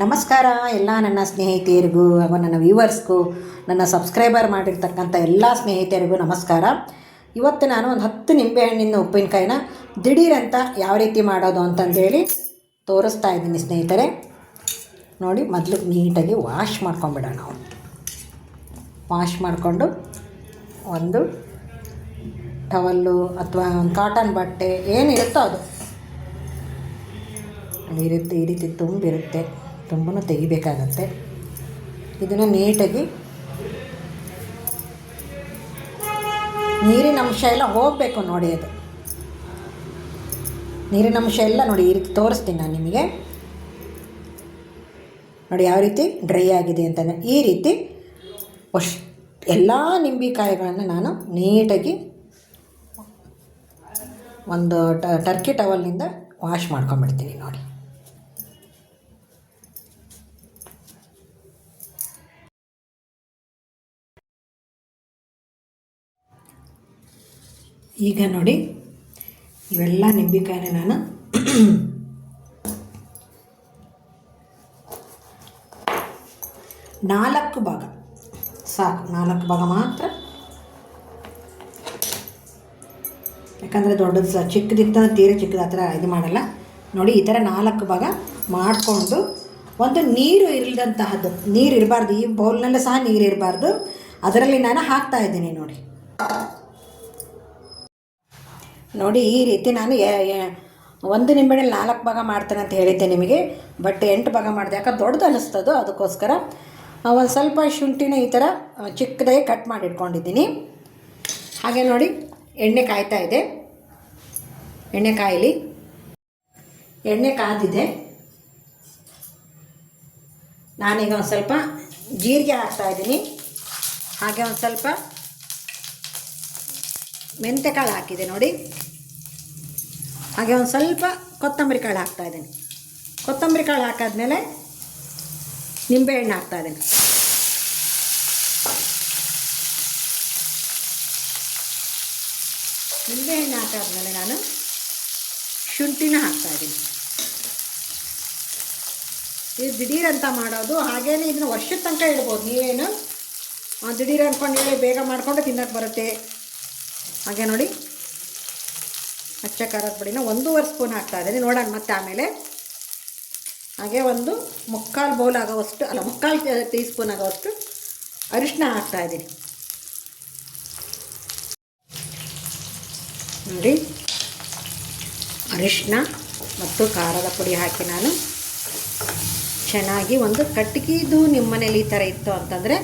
ನಮಸ್ಕಾರ ಎಲ್ಲ ನನ್ನ ಸ್ನೇಹಿತೆಯರಿಗೂ ಹಾಗೂ ನನ್ನ ವ್ಯೂವರ್ಸ್ಗೂ ನನ್ನ ಸಬ್ಸ್ಕ್ರೈಬರ್ ಮಾಡಿರ್ತಕ್ಕಂಥ ಎಲ್ಲ ಸ್ನೇಹಿತರಿಗೂ ನಮಸ್ಕಾರ. ಇವತ್ತು ನಾನು ಒಂದು 10 ನಿಂಬೆಹಣ್ಣಿನ ಉಪ್ಪಿನಕಾಯಿನ ದಿಢೀರಂತ ಯಾವ ರೀತಿ ಮಾಡೋದು ಅಂತಂದೇಳಿ ತೋರಿಸ್ತಾ ಇದ್ದೀನಿ ಸ್ನೇಹಿತರೆ. ನೋಡಿ, ಮೊದಲು ನೀಟಾಗಿ ವಾಶ್ ಮಾಡ್ಕೊಂಬಿಡೋಣ. ನಾವು ವಾಶ್ ಮಾಡಿಕೊಂಡು ಒಂದು ಟವಲ್ಲು ಅಥವಾ ಒಂದು ಕಾಟನ್ ಬಟ್ಟೆ ಏನಿರುತ್ತೋ ಅದು ಈ ರೀತಿ ತುಂಬಿರುತ್ತೆ, ತುಂಬೂ ತೆಗಿಬೇಕಾಗತ್ತೆ. ಇದನ್ನು ನೀಟಾಗಿ ನೀರಿನ ಅಂಶ ಎಲ್ಲ ಹೋಗಬೇಕು ನೋಡಿ. ಅದು ನೀರಿನ ಅಂಶ ಎಲ್ಲ ನೋಡಿ ಈ ರೀತಿ ತೋರಿಸ್ತೀನಿ ನಾನು ನಿಮಗೆ. ನೋಡಿ ಯಾವ ರೀತಿ ಡ್ರೈ ಆಗಿದೆ ಅಂತಂದರೆ ಈ ರೀತಿ ಎಲ್ಲ ನಿಂಬೆಕಾಯಿಗಳನ್ನು ನಾನು ನೀಟಾಗಿ ಒಂದು ಟರ್ಕಿ ಟವಲ್ನಿಂದ ವಾಶ್ ಮಾಡ್ಕೊಂಬಿಡ್ತೀನಿ ನೋಡಿ. ಈಗ ನೋಡಿ, ಇವೆಲ್ಲ ನಿಂಬೆಕಾಯಿನ ನಾನು 4 ಭಾಗ ಸಾಕು, 4 ಭಾಗ ಮಾತ್ರ. ಯಾಕಂದರೆ ದೊಡ್ಡದು ಚಿಕ್ಕದಿತ್ತ ತೀರ ಚಿಕ್ಕದ ಹತ್ರ ಇದು ಮಾಡಲ್ಲ. ನೋಡಿ ಈ ಥರ 4 ಭಾಗ ಮಾಡಿಕೊಂಡು ಒಂದು ನೀರು ಇರಲ್ದಂತಹದ್ದು, ನೀರು ಇರಬಾರ್ದು, ಈ ಬೌಲ್ನಲ್ಲೂ ಸಹ ನೀರು ಇರಬಾರ್ದು, ಅದರಲ್ಲಿ ನಾನು ಹಾಕ್ತಾಯಿದ್ದೀನಿ ನೋಡಿ. ನೋಡಿ ಈ ರೀತಿ ನಾನು ಒಂದು ನಿಂಬೆಹಣ್ಣಲ್ಲಿ 4 ಭಾಗ ಮಾಡ್ತೇನೆ ಅಂತ ಹೇಳಿದ್ದೆ ನಿಮಗೆ, ಬಟ್ 8 ಭಾಗ ಮಾಡಿದೆ. ಯಾಕಂದ್ರೆ ದೊಡ್ಡದು ಅನ್ನಿಸ್ತದು, ಅದಕ್ಕೋಸ್ಕರ ಒಂದು ಸ್ವಲ್ಪ ಶುಂಠಿನ ಈ ಥರ ಚಿಕ್ಕದಾಗಿ ಕಟ್ ಮಾಡಿ ಇಟ್ಕೊಂಡಿದ್ದೀನಿ. ಹಾಗೆ ನೋಡಿ, ಎಣ್ಣೆ ಕಾಯ್ತಾ ಇದೆ. ಎಣ್ಣೆ ಕಾಯಲಿ. ಎಣ್ಣೆ ಕಾದಿದೆ. ನಾನೀಗ ಒಂದು ಸ್ವಲ್ಪ ಜೀರಿಗೆ ಹಾಕ್ತಾಯಿದ್ದೀನಿ. ಹಾಗೆ ಒಂದು ಸ್ವಲ್ಪ ಮೆಂತ್ಯಕಾಳು ಹಾಕಿದೆ ನೋಡಿ. ಹಾಗೆ ಒಂದು ಸ್ವಲ್ಪ ಕೊತ್ತಂಬರಿ ಕಾಳು ಹಾಕ್ತಾಯಿದ್ದೀನಿ. ಕೊತ್ತಂಬರಿ ಕಾಳು ಹಾಕಾದ್ಮೇಲೆ ನಿಂಬೆಹಣ್ಣು ಹಾಕ್ತಾಯಿದ್ದೀನಿ. ನಿಂಬೆಹಣ್ಣು ಹಾಕಾದ್ಮೇಲೆ ನಾನು ಶುಂಠಿನ ಹಾಕ್ತಾಯಿದ್ದೀನಿ. ಇದು ದಿಢೀರಂತ ಮಾಡೋದು. ಹಾಗೇನೆ ಇದನ್ನು ವರ್ಷದ ತನಕ ಇಡ್ಬೋದು. ನೀವೇನು ದಿಢೀರ್ ಅಂದ್ಕೊಂಡು ಹೇಳಿ ಬೇಗ ಮಾಡಿಕೊಂಡು ತಿನ್ನೋಕ್ಕೆ ಬರುತ್ತೆ. ಹಾಗೆ ನೋಡಿ, ಅಚ್ಚ ಖಾರದ ಪುಡಿನ 1.5 ಸ್ಪೂನ್ ಹಾಕ್ತಾಯಿದ್ದೀನಿ. ನೋಡೋಣ ಮತ್ತೆ ಆಮೇಲೆ. ಹಾಗೆ ಒಂದು 3/4 ಬೌಲ್ ಆಗೋವಷ್ಟು, ಅಲ್ಲ 3/4 ಟೀ ಸ್ಪೂನ್ ಆಗೋವಷ್ಟು ಅರಿಶಿನ ಹಾಕ್ತಾಯಿದ್ದೀನಿ ನೋಡಿ. ಅರಿಶಿನ ಮತ್ತು ಖಾರದ ಪುಡಿ ಹಾಕಿ ನಾನು ಚೆನ್ನಾಗಿ ಒಂದು ಕಟ್ಟಿಗೆದು ನಿಮ್ಮ ಮನೇಲಿ ಈ ಥರ ಇತ್ತು ಅಂತಂದರೆ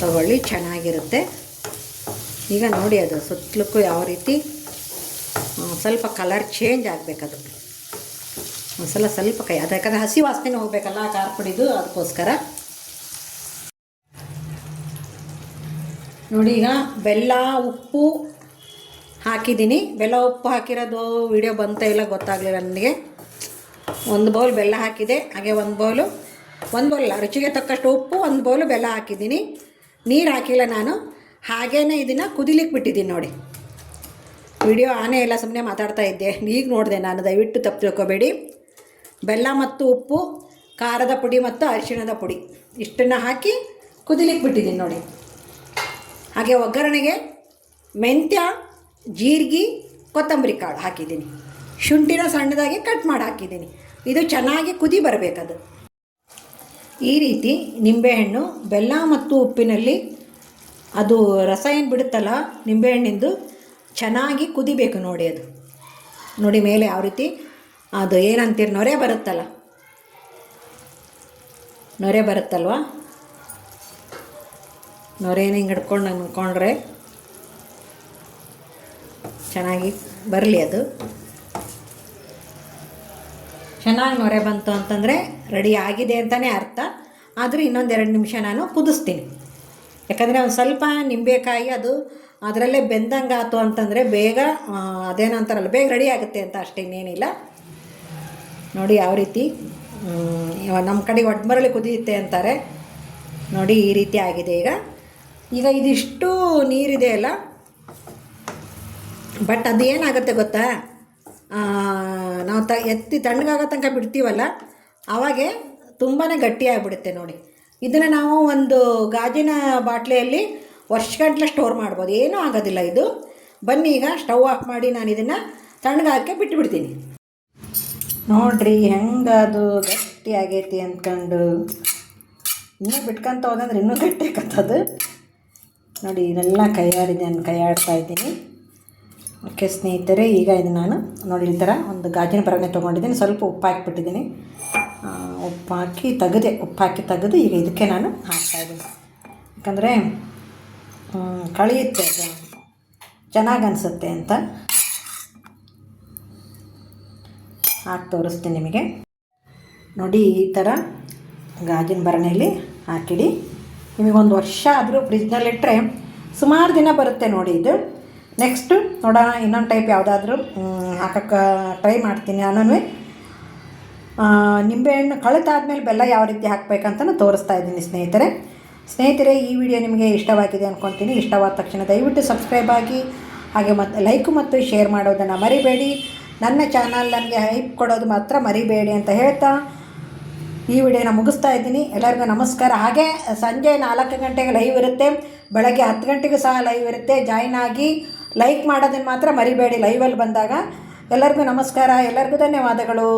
ತಗೊಳ್ಳಿ, ಚೆನ್ನಾಗಿರುತ್ತೆ. ಈಗ ನೋಡಿ, ಅದು ಸುತ್ತಲಕ್ಕೂ ಯಾವ ರೀತಿ ಸ್ವಲ್ಪ ಕಲರ್ ಚೇಂಜ್ ಆಗಬೇಕದು. ಒಂದ್ಸಲ ಸ್ವಲ್ಪ ಕೈ ಅದು, ಯಾಕಂದರೆ ಹಸಿ ವಾಸನೆ ಹೋಗಬೇಕಲ್ಲ ಖಾರ ಪುಡಿದು, ಅದಕ್ಕೋಸ್ಕರ. ನೋಡಿ, ಈಗ ಬೆಲ್ಲ ಉಪ್ಪು ಹಾಕಿದ್ದೀನಿ. ಬೆಲ್ಲ ಉಪ್ಪು ಹಾಕಿರೋದು ವಿಡಿಯೋ ಬಂತ ಇಲ್ಲ ಗೊತ್ತಾಗಲಿಲ್ಲ ನನಗೆ. 1 ಬೌಲ್ ಬೆಲ್ಲ ಹಾಕಿದೆ. ಹಾಗೆ 1 ಬೌಲ್ ಅಲ್ಲ, ರುಚಿಗೆ ತಕ್ಕಷ್ಟು ಉಪ್ಪು, 1 ಬೌಲು ಬೆಲ್ಲ ಹಾಕಿದ್ದೀನಿ. ನೀರು ಹಾಕಿಲ್ಲ ನಾನು. ಹಾಗೇ ಇದನ್ನು ಕುದಿಲಿಕ್ಕೆ ಬಿಟ್ಟಿದ್ದೀನಿ ನೋಡಿ. ವಿಡಿಯೋ ಆನೇ ಇಲ್ಲ, ಸುಮ್ಮನೆ ಮಾತಾಡ್ತಾ ಇದ್ದೆ. ಈಗ ನೋಡಿದೆ ನಾನು, ದಯವಿಟ್ಟು ತಪ್ಪು ತಿಳ್ಕೊಬೇಡಿ. ಬೆಲ್ಲ ಮತ್ತು ಉಪ್ಪು, ಖಾರದ ಪುಡಿ ಮತ್ತು ಅರಿಶಿಣದ ಪುಡಿ ಇಷ್ಟನ್ನು ಹಾಕಿ ಕುದಿಲಿಕ್ಕೆ ಬಿಟ್ಟಿದ್ದೀನಿ ನೋಡಿ. ಹಾಗೆ ಒಗ್ಗರಣೆಗೆ ಮೆಂತ್ಯ, ಜೀರಿಗೆ, ಕೊತ್ತಂಬರಿ ಕಾಳು ಹಾಕಿದ್ದೀನಿ. ಶುಂಠಿನ ಸಣ್ಣದಾಗಿ ಕಟ್ ಮಾಡಿ ಹಾಕಿದ್ದೀನಿ. ಇದು ಚೆನ್ನಾಗಿ ಕುದಿ ಬರಬೇಕದು. ಈ ರೀತಿ ನಿಂಬೆಹಣ್ಣು ಬೆಲ್ಲ ಮತ್ತು ಉಪ್ಪಿನಲ್ಲಿ ಅದು ರಸ ಏನು ಬಿಡುತ್ತಲ್ಲ ನಿಂಬೆಹಣ್ಣಿಂದು, ಚೆನ್ನಾಗಿ ಕುದಿಬೇಕು ನೋಡಿ. ಅದು ನೋಡಿ ಮೇಲೆ ಯಾವ ರೀತಿ ಅದು ಏನಂತೀರಿ, ನೊರೆ ಬರುತ್ತಲ್ಲ, ನೊರೆ ಬರುತ್ತಲ್ವ, ನೊರೆನ ಹಿಂಗೆ ಹಿಡ್ಕೊಂಡು ಅಂದ್ಕೊಂಡ್ರೆ ಚೆನ್ನಾಗಿ ಬರಲಿ. ಅದು ಚೆನ್ನಾಗಿ ನೊರೆ ಬಂತು ಅಂತಂದರೆ ರೆಡಿ ಆಗಿದೆ ಅಂತಲೇ ಅರ್ಥ. ಆದರೂ ಇನ್ನೊಂದು 2 ನಿಮಿಷ ನಾನು ಕುದಿಸ್ತೀನಿ. ಯಾಕಂದರೆ ಒಂದು ಸ್ವಲ್ಪ ನಿಂಬೆಕಾಯಿ ಅದು ಅದರಲ್ಲೇ ಬೆಂದಂಗೆ ಆಯ್ತು ಅಂತಂದರೆ ಬೇಗ ಅದೇನೋ ಅಂತಾರಲ್ಲ, ಬೇಗ ರೆಡಿ ಆಗುತ್ತೆ ಅಂತ, ಅಷ್ಟೇ, ಇನ್ನೇನಿಲ್ಲ. ನೋಡಿ ಯಾವ ರೀತಿ ನಮ್ಮ ಕಡೆ ಒಡ್ಮರಳಿ ಕುದಿಯುತ್ತೆ ಅಂತಾರೆ ನೋಡಿ. ಈ ರೀತಿ ಆಗಿದೆ. ಈಗ ಇದಿಷ್ಟು ನೀರಿದೆ ಅಲ್ಲ, ಬಟ್ ಅದು ಏನಾಗುತ್ತೆ ಗೊತ್ತಾ, ನಾವು ಎತ್ತಿ ತಣ್ಣಗಾಗೋ ತನಕ ಬಿಡ್ತೀವಲ್ಲ, ಆವಾಗೆ ತುಂಬಾ ಗಟ್ಟಿಯಾಗಿಬಿಡುತ್ತೆ ನೋಡಿ. ಇದನ್ನು ನಾವು ಒಂದು ಗಾಜಿನ ಬಾಟ್ಲಿಯಲ್ಲಿ ವರ್ಷಗಟ್ಟಲೆ ಸ್ಟೋರ್ ಮಾಡ್ಬೋದು, ಏನೂ ಆಗೋದಿಲ್ಲ ಇದು. ಬನ್ನಿ ಈಗ ಸ್ಟವ್ ಆಫ್ ಮಾಡಿ ನಾನು ಇದನ್ನು ತಣ್ಣಗಾಕೆ ಬಿಟ್ಟುಬಿಡ್ತೀನಿ. ನೋಡಿರಿ ಹೆಂಗೆ ಅದು ಗಟ್ಟಿ ಆಗೈತಿ ಅಂದ್ಕೊಂಡು. ಇನ್ನೂ ಬಿಟ್ಕೊಂತ ಹೋದಂದ್ರೆ ಇನ್ನೂ ಗಟ್ಟಿ ಆಕತ್ತದು ನೋಡಿ. ಇದೆಲ್ಲ ಕೈಯಾಡ್ತಾ ಇದ್ದೀನಿ. ಓಕೆ ಸ್ನೇಹಿತರೆ, ಈಗ ಇದು ನಾನು ನೋಡಿ ಈ ಥರ ಒಂದು ಗಾಜಿನ ಬರಣೆ ತೊಗೊಂಡಿದ್ದೀನಿ. ಸ್ವಲ್ಪ ಉಪ್ಪು ಹಾಕಿಬಿಟ್ಟಿದ್ದೀನಿ. ಉಪ್ಪು ಹಾಕಿ ತೆಗೆದು ಈಗ ಇದಕ್ಕೆ ನಾನು ಹಾಕ್ತಾಯಿದ್ದೀನಿ. ಯಾಕಂದರೆ ಕಳಿಯುತ್ತೆ, ಅದು ಚೆನ್ನಾಗಿ ಅನಿಸುತ್ತೆ ಅಂತ ಹಾಕಿ ತೋರಿಸ್ತೀನಿ ನಿಮಗೆ. ನೋಡಿ ಈ ಥರ ಗಾಜಿನ ಬರಣೆಯಲ್ಲಿ ಹಾಕಿಡಿ. ನಿಮಗೊಂದು ವರ್ಷ ಆದರೂ ಫ್ರಿಜ್ನಲ್ಲಿಟ್ಟರೆ ಸುಮಾರು ದಿನ ಬರುತ್ತೆ ನೋಡಿ ಇದು. ನೆಕ್ಸ್ಟು ನೋಡೋಣ ಇನ್ನೊಂದು ಟೈಪ್ ಯಾವುದಾದ್ರೂ ಹಾಕೋಕ್ಕೆ ಟ್ರೈ ಮಾಡ್ತೀನಿ ನಾನು. ನಿಂಬೆಹಣ್ಣು ಕಳಿತಾದ್ಮೇಲೆ ಬೆಲ್ಲ ಯಾವ ರೀತಿ ಹಾಕಬೇಕಂತಲೂ ತೋರಿಸ್ತಾ ಇದ್ದೀನಿ ಸ್ನೇಹಿತರೆ. ಈ ವಿಡಿಯೋ ನಿಮಗೆ ಇಷ್ಟವಾಗಿದೆ ಅಂದ್ಕೊತೀನಿ. ಇಷ್ಟವಾದ ತಕ್ಷಣ ದಯವಿಟ್ಟು ಸಬ್ಸ್ಕ್ರೈಬ್ ಆಗಿ, ಹಾಗೆ ಲೈಕು ಮತ್ತು ಶೇರ್ ಮಾಡೋದನ್ನು ಮರಿಬೇಡಿ. ನನ್ನ ಚಾನಲ್ ನನಗೆ ಹೈಪ್ ಕೊಡೋದು ಮಾತ್ರ ಮರಿಬೇಡಿ ಅಂತ ಹೇಳ್ತಾ ಈ ವಿಡಿಯೋನ ಮುಗಿಸ್ತಾ ಇದ್ದೀನಿ. ಎಲ್ಲರಿಗೂ ನಮಸ್ಕಾರ. ಹಾಗೆ ಸಂಜೆ 4 ಗಂಟೆಗೆ ಲೈವ್ ಇರುತ್ತೆ, ಬೆಳಗ್ಗೆ 10 ಗಂಟೆಗೂ ಸಹ ಲೈವ್ ಇರುತ್ತೆ. ಜಾಯ್ನ್ ಆಗಿ ಲೈಕ್ ಮಾಡೋದನ್ನು ಮಾತ್ರ ಮರಿಬೇಡಿ ಲೈವಲ್ಲಿ ಬಂದಾಗ. ಎಲ್ಲರಿಗೂ ನಮಸ್ಕಾರ, ಎಲ್ಲರಿಗೂ ಧನ್ಯವಾದಗಳು.